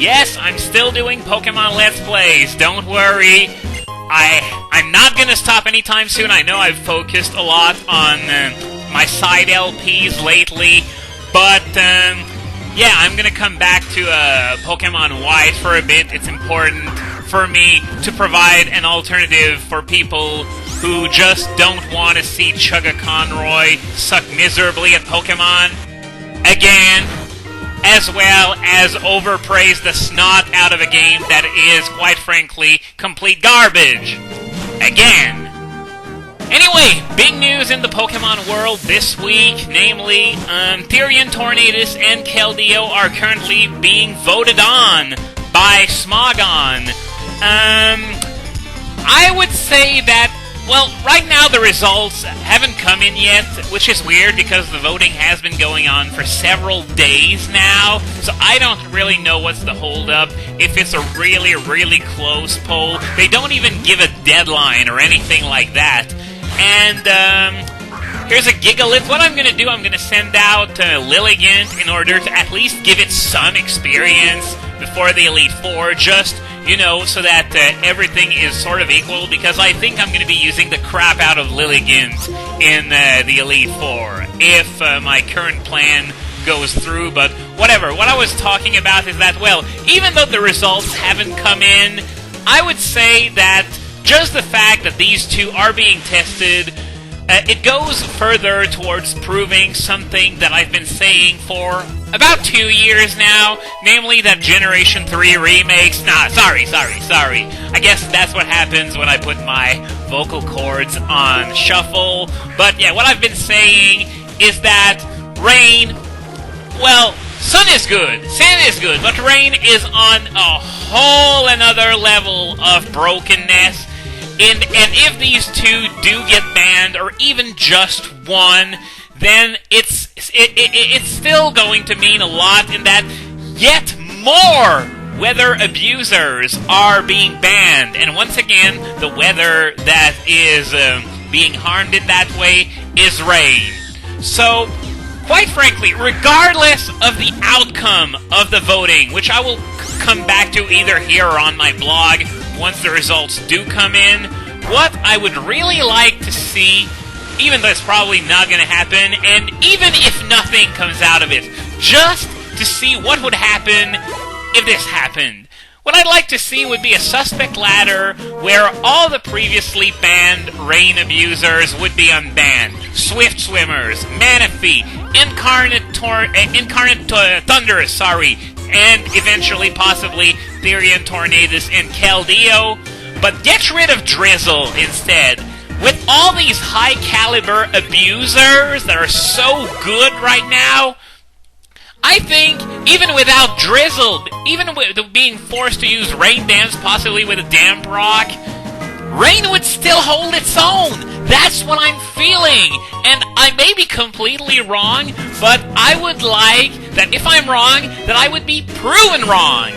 Yes, I'm still doing Pokemon Let's Plays, don't worry. I'm not gonna stop anytime soon. I know I've focused a lot on my side LPs lately, but yeah, I'm gonna come back to Pokemon White for a bit. It's important for me to provide an alternative for people who just don't want to see Chugga Conroy suck miserably at Pokemon again, as well as overpraise the snot out of a game that is, quite frankly, complete garbage. Again. Anyway, big news in the Pokemon world this week, namely, Tornadus-T and Keldeo are currently being voted on by Smogon. I would say that, well, right now the results haven't come in yet, which is weird because the voting has been going on for several days now, so I don't really know what's the holdup. If it's a really, really close poll, they don't even give a deadline or anything like that. And, here's a Gigalith. What I'm gonna do, I'm gonna send out Lilligant in order to at least give it some experience before the Elite Four, just, you know, so that everything is sort of equal, because I think I'm going to be using the crap out of Lilligant in the Elite Four, if my current plan goes through, but whatever. What I was talking about is that, well, even though the results haven't come in, I would say that just the fact that these two are being tested, it goes further towards proving something that I've been saying for about 2 years now, namely that Generation 3 remakes... sorry. I guess that's what happens when I put my vocal cords on shuffle. But yeah, what I've been saying is that Rain... Well, Sun is good, Sand is good, but Rain is on a whole another level of brokenness. And if these two do get banned, or even just one, then it's still going to mean a lot in that yet more weather abusers are being banned. And once again, the weather that is being harmed in that way is rain. So, quite frankly, regardless of the outcome of the voting, which I will come back to either here or on my blog once the results do come in, what I would really like to see, even though it's probably not going to happen, and even if nothing comes out of it, just to see what would happen if this happened. What I'd like to see would be a suspect ladder where all the previously banned rain abusers would be unbanned. Swift Swimmers, Manaphy, Incarnate Thunderous, and eventually possibly Tornadus and Keldeo, but get rid of Drizzle instead. With all these high-caliber abusers that are so good right now, I think, even without Drizzle, even with being forced to use Rain Dance, possibly with a Damp Rock, Rain would still hold its own. That's what I'm feeling. And I may be completely wrong, but I would like that if I'm wrong, that I would be proven wrong.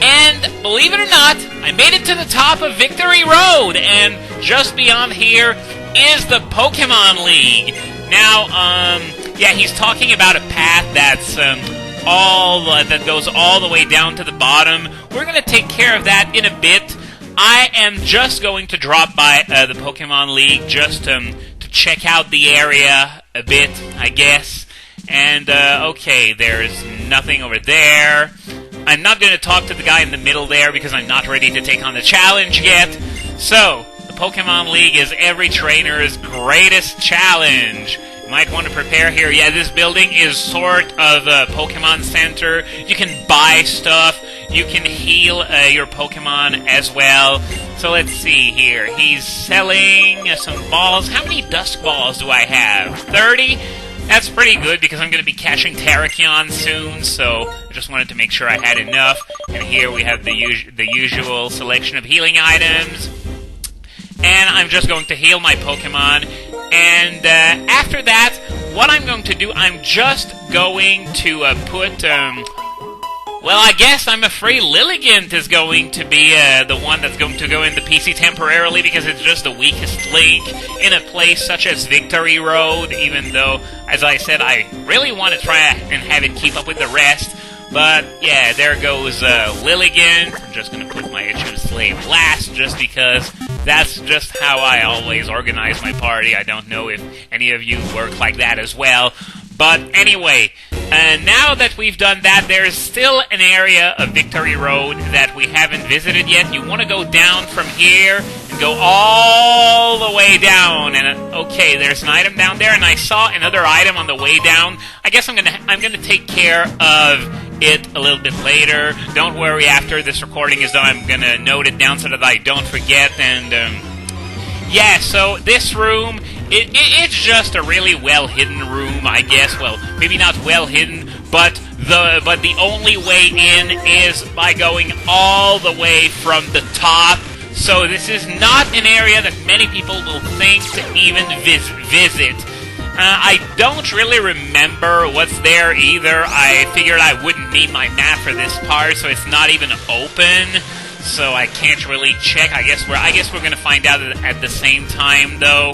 And believe it or not, I made it to the top of Victory Road, and just beyond here is the Pokemon League. Now, yeah, he's talking about a path that's that goes all the way down to the bottom. We're going to take care of that in a bit. I am just going to drop by the Pokemon League just to check out the area a bit, I guess. And, okay, there's nothing over there. I'm not going to talk to the guy in the middle there because I'm not ready to take on the challenge yet. So, the Pokemon League is every trainer's greatest challenge. You might want to prepare here. Yeah, this building is sort of a Pokemon Center. You can buy stuff. You can heal your Pokemon as well. So let's see here. He's selling some balls. How many Dusk Balls do I have? 30? That's pretty good because I'm going to be catching Terrakion soon, so I just wanted to make sure I had enough. And here we have the usual selection of healing items. And I'm just going to heal my Pokemon. And after that, what I'm going to do, I'm just going to put... well, I guess I'm afraid Lilligant is going to be the one that's going to go in the PC temporarily because it's just the weakest link in a place such as Victory Road, even though, as I said, I really want to try and have it keep up with the rest. But, yeah, there goes Lilligant. I'm just gonna put my True Slave last, just because that's just how I always organize my party. I don't know if any of you work like that as well. But anyway, now that we've done that, there's still an area of Victory Road that we haven't visited yet. You want to go down from here and go all the way down. And okay, there's an item down there, and I saw another item on the way down. I guess I'm gonna take care of it a little bit later. Don't worry, after this recording is done, I'm gonna note it down so that I don't forget. And yeah, so this room, it's just a really well-hidden room, I guess. Well, maybe not well-hidden, but the only way in is by going all the way from the top. So this is not an area that many people will think to even visit. I don't really remember what's there either. I figured I wouldn't need my map for this part, so it's not even open. So I can't really check. I guess we're gonna find out at the same time, though.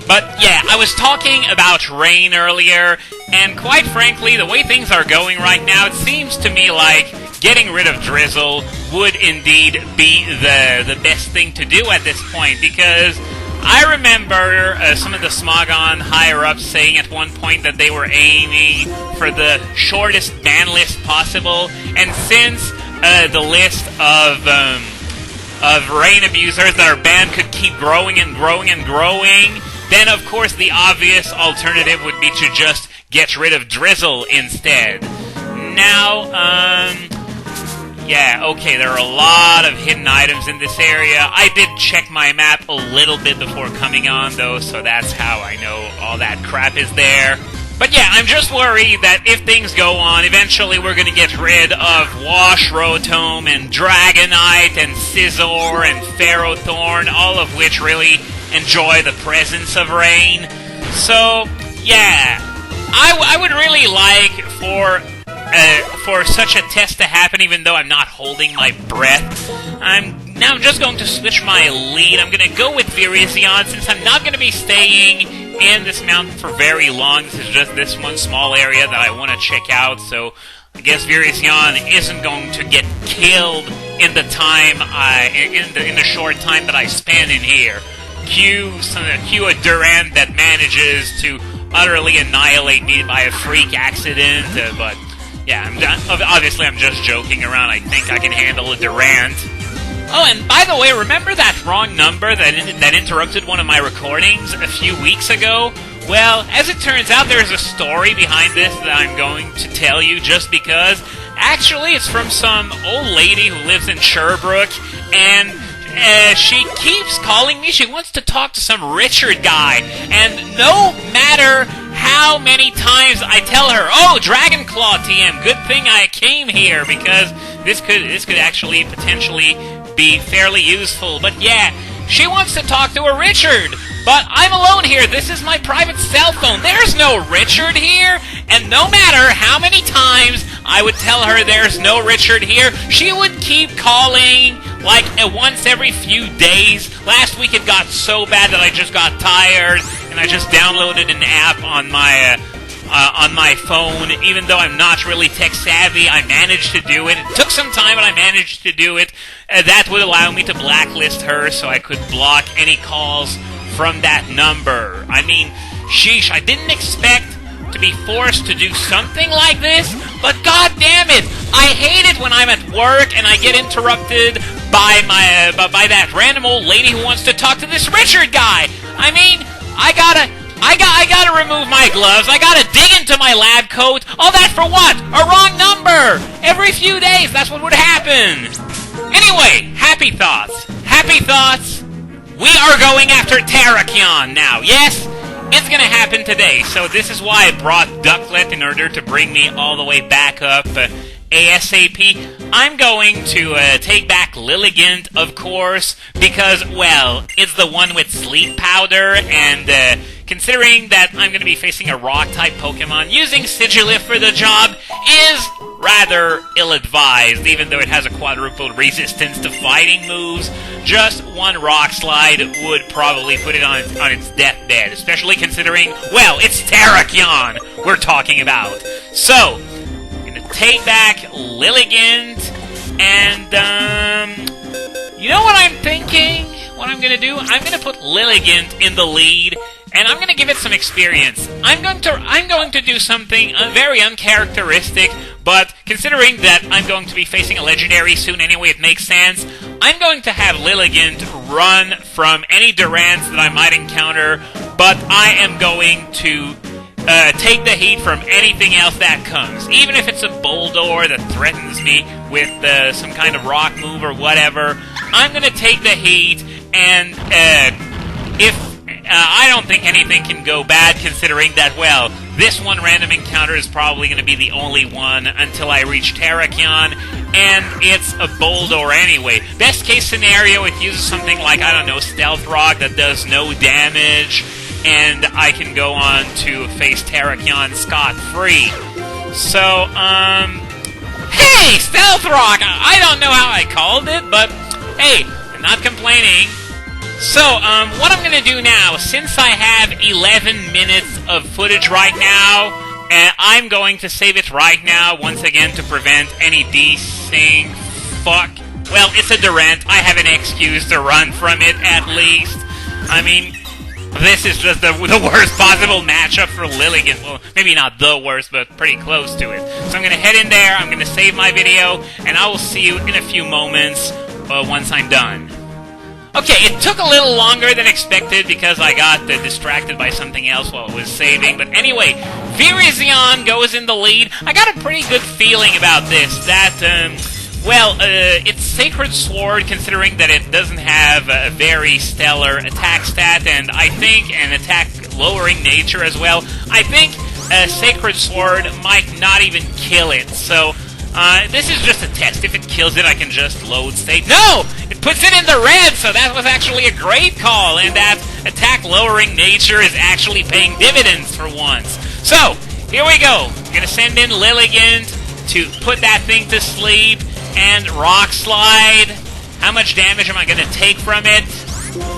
But yeah, I was talking about rain earlier, and quite frankly, the way things are going right now, it seems to me like getting rid of drizzle would indeed be the best thing to do at this point, because I remember some of the Smogon higher-ups saying at one point that they were aiming for the shortest ban list possible, and since the list of rain abusers that are banned could keep growing and growing and growing, then of course the obvious alternative would be to just get rid of drizzle instead. Now, yeah, okay, there are a lot of hidden items in this area. I did check my map a little bit before coming on, though, so that's how I know all that crap is there. But yeah, I'm just worried that if things go on, eventually we're gonna get rid of Washrotome and Dragonite and Scizor and Ferrothorn, all of which really enjoy the presence of rain. So, yeah, I would really like for such a test to happen, even though I'm not holding my breath. I'm just going to switch my lead. I'm going to go with Virizion, since I'm not going to be staying in this mountain for very long. This is just this one small area that I want to check out, so I guess Virizion isn't going to get killed in the time in the short time that I spend in here. Cue a Durant that manages to utterly annihilate me by a freak accident, but yeah, obviously I'm just joking around. I think I can handle a Durant. Oh, and by the way, remember that wrong number that interrupted one of my recordings a few weeks ago? Well, as it turns out, there's a story behind this that I'm going to tell you just because. Actually, it's from some old lady who lives in Sherbrooke, and she keeps calling me. She wants to talk to some Richard guy, and no matter how many times I tell her, "Oh, Dragonclaw TM, good thing I came here, because this could actually potentially be fairly useful." But yeah, she wants to talk to a Richard, but I'm alone here. This is my private cell phone. There's no Richard here, and no matter how many times I would tell her there's no Richard here, she would keep calling like once every few days. Last week it got so bad that I just got tired, and I just downloaded an app on my phone. Even though I'm not really tech savvy, I managed to do it. It took some time, but I managed to do it. That would allow me to blacklist her, so I could block any calls from that number. I mean, sheesh, I didn't expect to be forced to do something like this, but god damn it, I hate it when I'm at work and I get interrupted by that random old lady who wants to talk to this Richard guy. I mean, I gotta remove my gloves, I gotta dig into my lab coat, all that for what? A wrong number! Every few days, that's what would happen! Anyway, happy thoughts. Happy thoughts. We are going after Terrakion now, yes? It's gonna happen today, so this is why I brought Ducklet in order to bring me all the way back up ASAP. I'm going to take back Lilligant, of course, because, well, it's the one with sleep powder, and considering that I'm going to be facing a rock-type Pokemon, using Sigilif for the job is rather ill-advised, even though it has a quadruple resistance to fighting moves. Just one Rock Slide would probably put it on its deathbed, especially considering, well, it's Terrakion we're talking about. So, I'm going to take back Lilligant, and, you know what I'm thinking? What I'm gonna do? I'm gonna put Lilligant in the lead, and I'm gonna give it some experience. I'm going to do something very uncharacteristic, but considering that I'm going to be facing a legendary soon anyway, it makes sense. I'm going to have Lilligant run from any Durants that I might encounter, but I am going to take the heat from anything else that comes. Even if it's a Boldore that threatens me with some kind of rock move or whatever, I'm going to take the heat, and I don't think anything can go bad, considering that, well, this one random encounter is probably going to be the only one until I reach Terrakion, and it's a Boldore anyway. Best case scenario, it uses something like, I don't know, Stealth Rock that does no damage, and I can go on to face Terrakion scot-free. So, hey, Stealth Rock! I don't know how I called it, but hey, I'm not complaining. So, what I'm gonna do now, since I have 11 minutes of footage right now, I'm going to save it right now, once again, to prevent any desync. Fuck. Well, it's a Durant. I have an excuse to run from it, at least. I mean, this is just the worst possible matchup for Lilligant. Well, maybe not the worst, but pretty close to it. So I'm gonna head in there, I'm gonna save my video, and I will see you in a few moments once I'm done. Okay, it took a little longer than expected because I got distracted by something else while I was saving. But anyway, Virizion goes in the lead. I got a pretty good feeling about this. That, it's Sacred Sword, considering that it doesn't have a very stellar attack stat, and I think an attack-lowering nature as well. I think Sacred Sword might not even kill it, so this is just a test. If it kills it, I can just load state. No! It puts it in the red, so that was actually a great call, and that attack-lowering nature is actually paying dividends for once. So, here we go. I'm gonna send in Lilligant to put that thing to sleep, and Rock Slide. How much damage am I gonna take from it?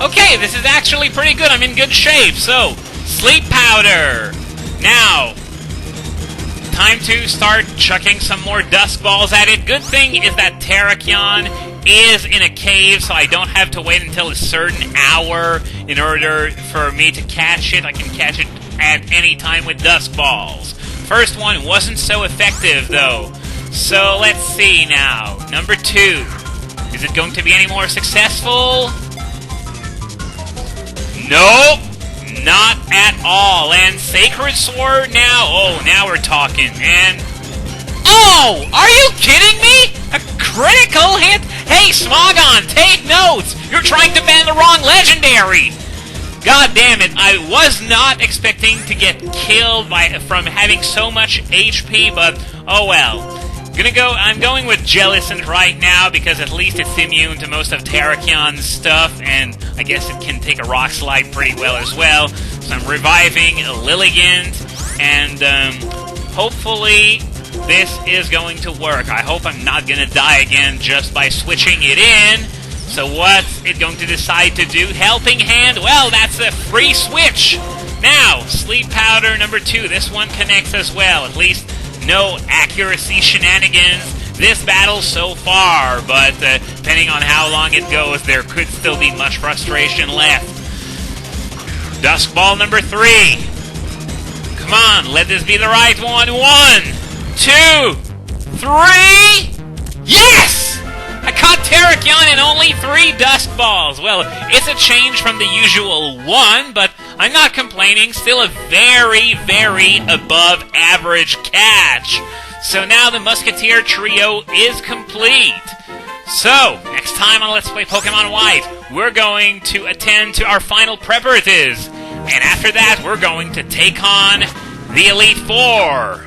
Okay, this is actually pretty good. I'm in good shape. So, Sleep Powder. Now, time to start chucking some more Dusk Balls at it. Good thing is that Terrakion is in a cave, so I don't have to wait until a certain hour in order for me to catch it. I can catch it at any time with Dusk Balls. First one wasn't so effective, though. So, let's see now. Number 2. Is it going to be any more successful? Nope! Not at all. And Sacred Sword now? Oh, now we're talking. And... oh! Are you kidding me? A critical hit? Hey, Smogon, take notes! You're trying to ban the wrong legendary! God damn it, I was not expecting to get killed from having so much HP, but oh well. I'm going with Jellicent right now, because at least it's immune to most of Terrakion's stuff, and I guess it can take a Rock Slide pretty well as well. So I'm reviving Lilligant, and hopefully this is going to work. I hope I'm not going to die again just by switching it in. So what's it going to decide to do? Helping Hand? Well, that's a free switch! Now, Sleep Powder number 2. This one connects as well, at least. No accuracy shenanigans this battle so far, but depending on how long it goes, there could still be much frustration left. Dusk Ball number 3. Come on, let this be the right one. 1, 2, 3. Yes! I caught Terrakion in only 3 Dusk Balls. Well, it's a change from the usual 1, but I'm not complaining. Still a very, very above average catch. So now the Musketeer trio is complete. So, next time on Let's Play Pokemon White, we're going to attend to our final preparatives. And after that, we're going to take on the Elite Four.